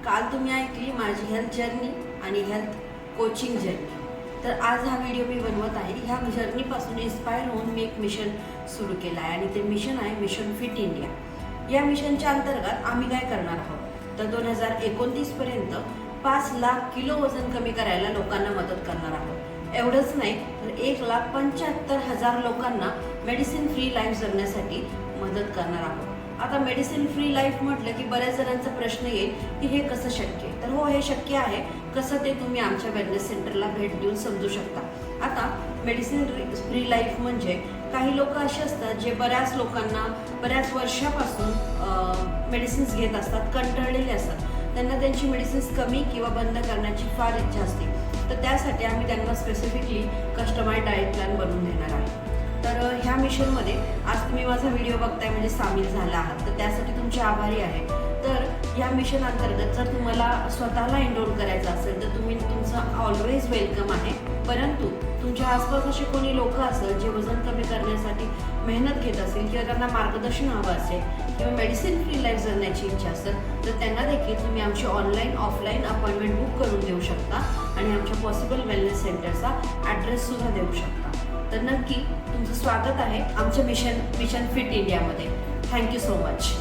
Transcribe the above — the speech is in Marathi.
काल तुम्ही ऐकली माझी हेल्थ जर्नी आणि हेल्थ कोचिंग जर्नी। तर आज हा व्हिडिओ मी बनवत आहे। ह्या जर्नीपासून इन्स्पायर होऊन मी एक मिशन सुरू केलं आहे आणि ते मिशन आहे मिशन फिट इंडिया। या मिशनच्या अंतर्गत आम्ही काय करणार आहोत तर 2029 पर्यंत 5 लाख किलो वजन कमी करायला लोकांना मदत करणार आहोत। एवढंच नाही तर 1,75,000 लोकांना मेडिसिन फ्री लाईफ जगण्यासाठी मदत करणार आहोत। आता मेडिसिन फ्री लाईफ म्हटलं की बऱ्याच जणांचा प्रश्न येईल की हे कसं शक्य आहे। तर हो, हे शक्य आहे। कसं ते तुम्ही आमच्या वेलनेस सेंटरला भेट देऊन समजू शकता। आता मेडिसिन फ्री लाईफ म्हणजे काही लोक असे असतात जे बऱ्याच लोकांना बऱ्याच वर्षापासून मेडिसिन्स घेत असतात, कंटाळलेले असतात, त्यांना त्यांची मेडिसिन्स कमी किंवा बंद करण्याची फार इच्छा असते। तर त्यासाठी आम्ही त्यांना स्पेसिफिकली कस्टमाइज्ड डाएट प्लॅन बनवून देणार आहे। तर ह्या मिशनमध्ये आज तुम्ही माझा व्हिडिओ बघताय म्हणजे सामील झाला आहात, तर त्यासाठी तुमचे आभारी आहे। तर या मिशन अंतर्गत जर तुम्हाला स्वतःला एनरोल करायचं असेल तर तुमचं ऑलवेज वेलकम आहे। परंतु तुमच्या आसपास असे कोणी लोक असेल जे वजन कमी करण्यासाठी मेहनत घेत असेल किंवा त्यांना मार्गदर्शन हवं असेल किंवा मेडिसिन फ्री लाईफ जगण्याची इच्छा असेल तर त्यांना देखील तुम्ही आमची ऑनलाईन ऑफलाईन अपॉइंटमेंट बुक करून देऊ शकता आणि आमच्या पॉसिबल वेलनेस सेंटरचा ॲड्रेस सुद्धा देऊ शकता। तर नक्की तुमचं स्वागत आहे आमच्या मिशन फिट इंडियामध्ये। Thank you so much.